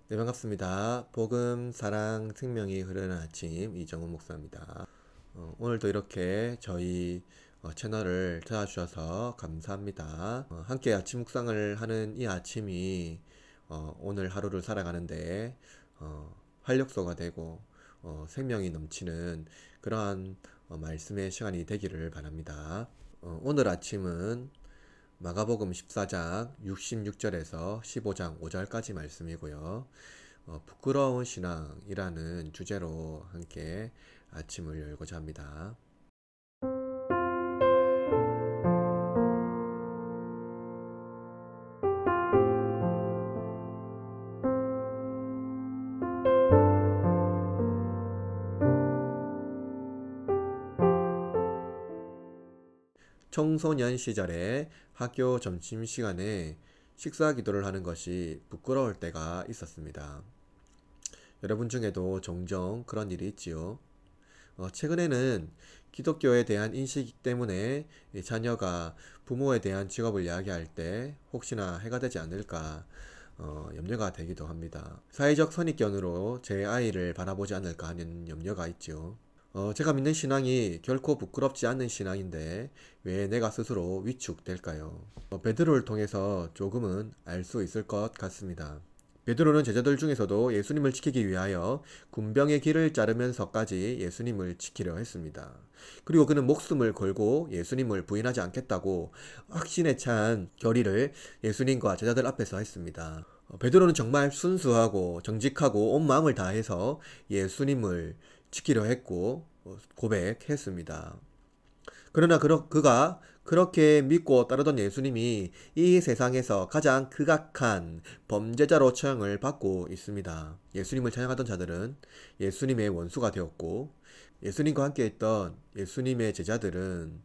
네, 반갑습니다. 복음, 사랑, 생명이 흐르는 아침 이정훈 목사입니다. 오늘도 이렇게 저희 채널을 찾아주셔서 감사합니다. 함께 아침 묵상을 하는 이 아침이 오늘 하루를 살아가는데 활력소가 되고 생명이 넘치는 그러한 말씀의 시간이 되기를 바랍니다. 오늘 아침은 마가복음 14장 66절에서 15장 5절까지 말씀이고요. 부끄러운 신앙이라는 주제로 함께 아침을 열고자 합니다. 청소년 시절에 학교 점심시간에 식사 기도를 하는 것이 부끄러울 때가 있었습니다. 여러분 중에도 종종 그런 일이 있지요. 최근에는 기독교에 대한 인식 때문에 자녀가 부모에 대한 직업을 이야기할 때 혹시나 해가 되지 않을까 염려가 되기도 합니다. 사회적 선입견으로 제 아이를 바라보지 않을까 하는 염려가 있죠. 제가 믿는 신앙이 결코 부끄럽지 않는 신앙인데 왜 내가 스스로 위축될까요? 베드로를 통해서 조금은 알 수 있을 것 같습니다. 베드로는 제자들 중에서도 예수님을 지키기 위하여 군병의 길을 자르면서까지 예수님을 지키려 했습니다. 그리고 그는 목숨을 걸고 예수님을 부인하지 않겠다고 확신에 찬 결의를 예수님과 제자들 앞에서 했습니다. 베드로는 정말 순수하고 정직하고 온 마음을 다해서 예수님을 지키려 했고 고백했습니다. 그러나 그가 그렇게 믿고 따르던 예수님이 이 세상에서 가장 극악한 범죄자로 처형을 받고 있습니다. 예수님을 찬양하던 자들은 예수님의 원수가 되었고 예수님과 함께 있던 예수님의 제자들은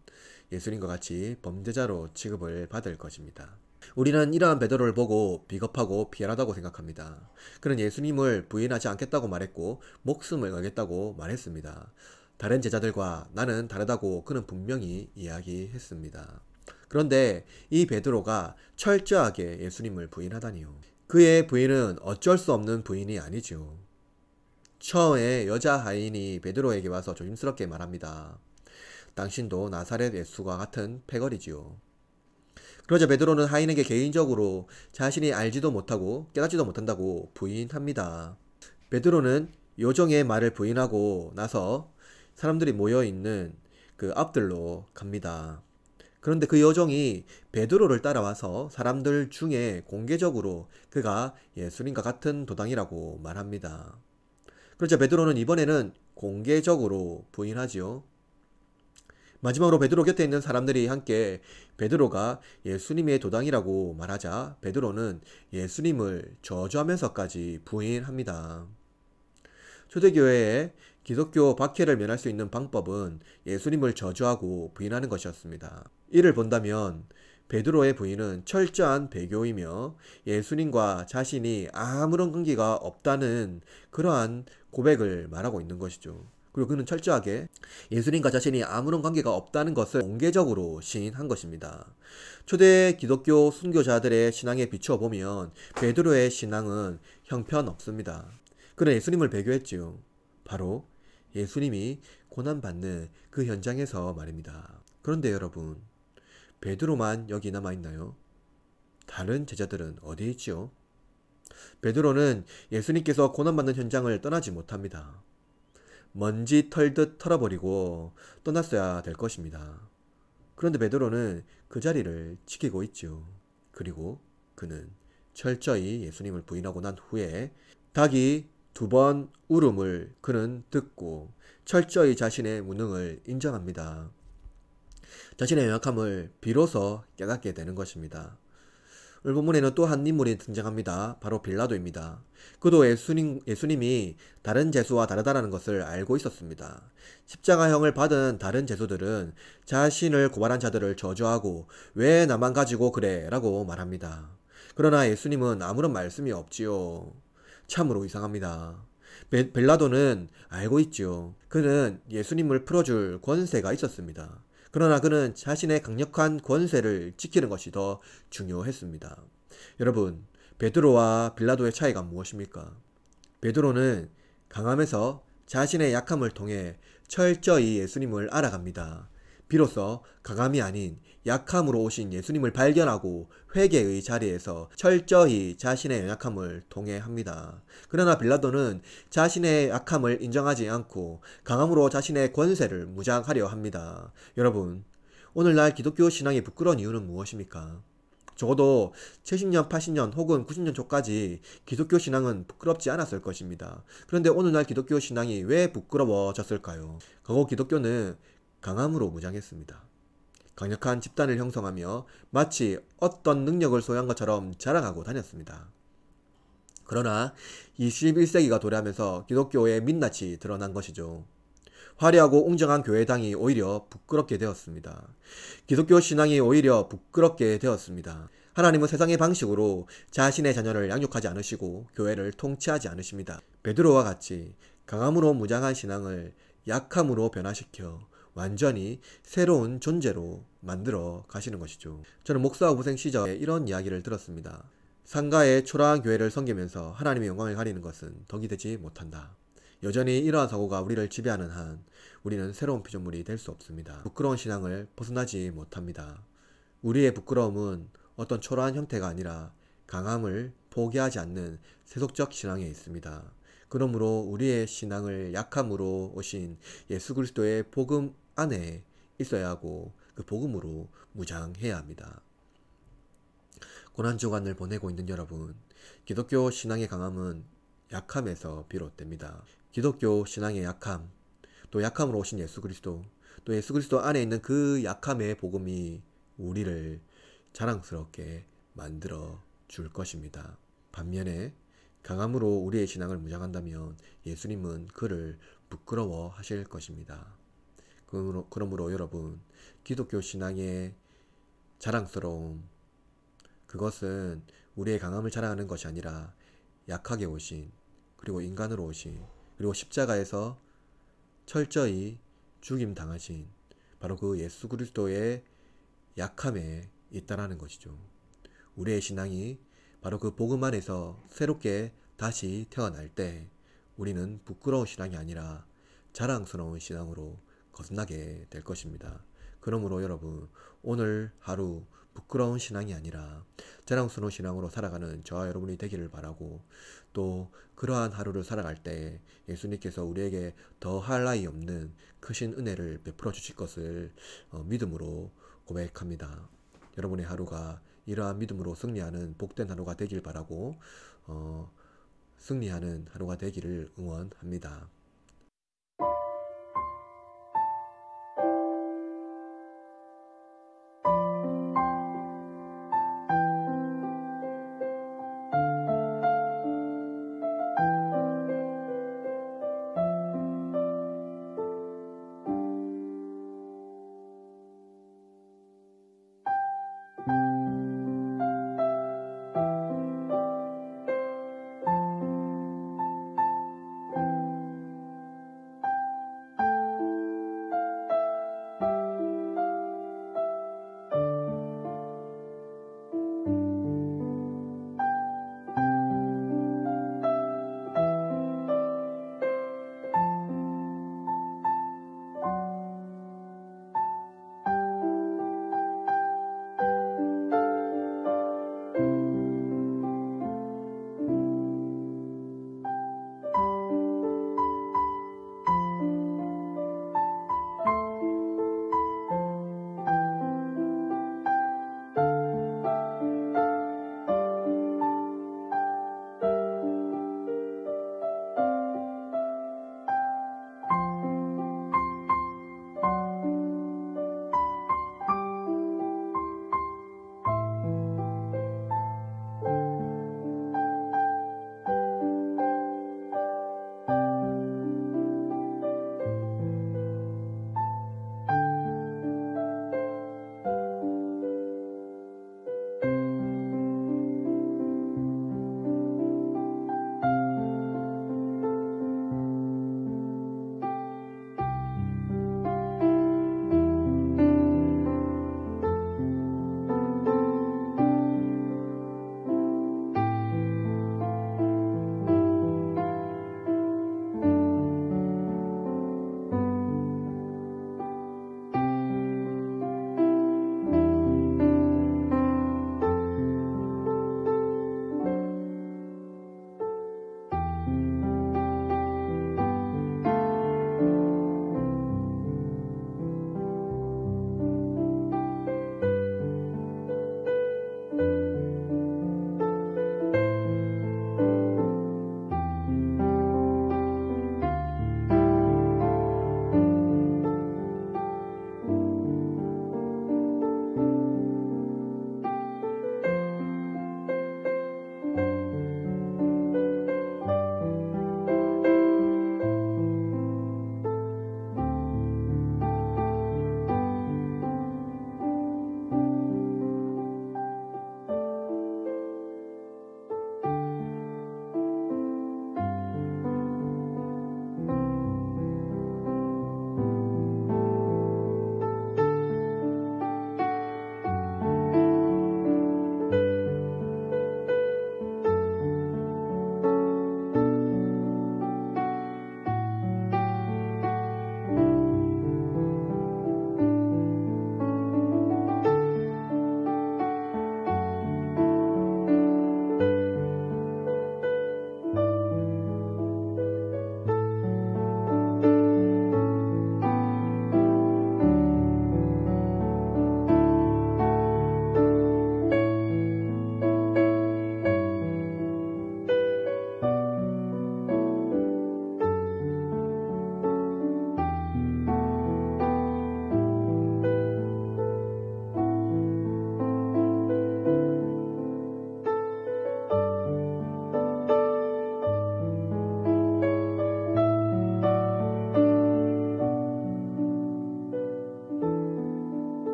예수님과 같이 범죄자로 취급을 받을 것입니다. 우리는 이러한 베드로를 보고 비겁하고 비열하다고 생각합니다. 그는 예수님을 부인하지 않겠다고 말했고 목숨을 걸겠다고 말했습니다. 다른 제자들과 나는 다르다고 그는 분명히 이야기했습니다. 그런데 이 베드로가 철저하게 예수님을 부인하다니요. 그의 부인은 어쩔 수 없는 부인이 아니죠. 처음에 여자 하인이 베드로에게 와서 조심스럽게 말합니다. 당신도 나사렛 예수와 같은 패거리지요. 그러자 베드로는 하인에게 개인적으로 자신이 알지도 못하고 깨닫지도 못한다고 부인합니다. 베드로는 요정의 말을 부인하고 나서 사람들이 모여있는 그 앞들로 갑니다. 그런데 그 여종이 베드로를 따라와서 사람들 중에 공개적으로 그가 예수님과 같은 도당이라고 말합니다. 그러자 베드로는 이번에는 공개적으로 부인하지요. 마지막으로 베드로 곁에 있는 사람들이 함께 베드로가 예수님의 도당이라고 말하자 베드로는 예수님을 저주하면서까지 부인합니다. 초대교회에 기독교 박해를 면할 수 있는 방법은 예수님을 저주하고 부인하는 것이었습니다. 이를 본다면 베드로의 부인은 철저한 배교이며 예수님과 자신이 아무런 관계가 없다는 그러한 고백을 말하고 있는 것이죠. 그리고 그는 철저하게 예수님과 자신이 아무런 관계가 없다는 것을 공개적으로 시인한 것입니다. 초대 기독교 순교자들의 신앙에 비추어 보면 베드로의 신앙은 형편없습니다. 그는 예수님을 배교했지요. 바로 예수님이 고난받는 그 현장에서 말입니다. 그런데 여러분, 베드로만 여기 남아있나요? 다른 제자들은 어디 있지요? 베드로는 예수님께서 고난받는 현장을 떠나지 못합니다. 먼지 털듯 털어버리고 떠났어야 될 것입니다. 그런데 베드로는 그 자리를 지키고 있지요. 그리고 그는 철저히 예수님을 부인하고 난 후에 닭이 2번 울음을 그는 듣고 철저히 자신의 무능을 인정합니다. 자신의 연약함을 비로소 깨닫게 되는 것입니다. 오늘 본문에는 또 한 인물이 등장합니다. 바로 빌라도입니다. 그도 예수님이 다른 제수와 다르다는 것을 알고 있었습니다. 십자가형을 받은 다른 제수들은 자신을 고발한 자들을 저주하고 왜 나만 가지고 그래? 라고 말합니다. 그러나 예수님은 아무런 말씀이 없지요. 참으로 이상합니다. 빌라도는 알고 있지요. 그는 예수님을 풀어줄 권세가 있었습니다. 그러나 그는 자신의 강력한 권세를 지키는 것이 더 중요했습니다. 여러분, 베드로와 빌라도의 차이가 무엇입니까? 베드로는 강함에서 자신의 약함을 통해 철저히 예수님을 알아갑니다. 비로소 강함이 아닌 약함으로 오신 예수님을 발견하고 회개의 자리에서 철저히 자신의 연약함을 통해합니다. 그러나 빌라도는 자신의 약함을 인정하지 않고 강함으로 자신의 권세를 무장하려 합니다. 여러분, 오늘날 기독교 신앙이 부끄러운 이유는 무엇입니까? 적어도 70년, 80년 혹은 90년 초까지 기독교 신앙은 부끄럽지 않았을 것입니다. 그런데 오늘날 기독교 신앙이 왜 부끄러워졌을까요? 과거 기독교는 강함으로 무장했습니다. 강력한 집단을 형성하며 마치 어떤 능력을 소유한 것처럼 자랑하고 다녔습니다. 그러나 21세기가 도래하면서 기독교의 민낯이 드러난 것이죠. 화려하고 웅장한 교회당이 오히려 부끄럽게 되었습니다. 기독교 신앙이 오히려 부끄럽게 되었습니다. 하나님은 세상의 방식으로 자신의 자녀를 양육하지 않으시고 교회를 통치하지 않으십니다. 베드로와 같이 강함으로 무장한 신앙을 약함으로 변화시켜 완전히 새로운 존재로 만들어 가시는 것이죠. 저는 목사 후생 시절에 이런 이야기를 들었습니다. 상가의 초라한 교회를 섬기면서 하나님의 영광을 가리는 것은 덕이 되지 못한다. 여전히 이러한 사고가 우리를 지배하는 한 우리는 새로운 피조물이 될 수 없습니다. 부끄러운 신앙을 벗어나지 못합니다. 우리의 부끄러움은 어떤 초라한 형태가 아니라 강함을 포기하지 않는 세속적 신앙에 있습니다. 그러므로 우리의 신앙을 약함으로 오신 예수 그리스도의 복음 안에 있어야 하고 그 복음으로 무장해야 합니다. 고난주간을 보내고 있는 여러분, 기독교 신앙의 강함은 약함에서 비롯됩니다. 기독교 신앙의 약함, 또 약함으로 오신 예수 그리스도, 또 예수 그리스도 안에 있는 그 약함의 복음이 우리를 자랑스럽게 만들어 줄 것입니다. 반면에 강함으로 우리의 신앙을 무장한다면 예수님은 그를 부끄러워 하실 것입니다. 그러므로 여러분, 기독교 신앙의 자랑스러움, 그것은 우리의 강함을 자랑하는 것이 아니라 약하게 오신, 그리고 인간으로 오신, 그리고 십자가에서 철저히 죽임 당하신 바로 그 예수 그리스도의 약함에 있다라는 것이죠. 우리의 신앙이 바로 그 복음 안에서 새롭게 다시 태어날 때 우리는 부끄러운 신앙이 아니라 자랑스러운 신앙으로 거듭나게 될 것입니다. 그러므로 여러분, 오늘 하루 부끄러운 신앙이 아니라 자랑스러운 신앙으로 살아가는 저와 여러분이 되기를 바라고, 또 그러한 하루를 살아갈 때 예수님께서 우리에게 더할 나위 없는 크신 은혜를 베풀어 주실 것을 믿음으로 고백합니다. 여러분의 하루가 이러한 믿음으로 승리하는 복된 하루가 되길 바라고 승리하는 하루가 되기를 응원합니다.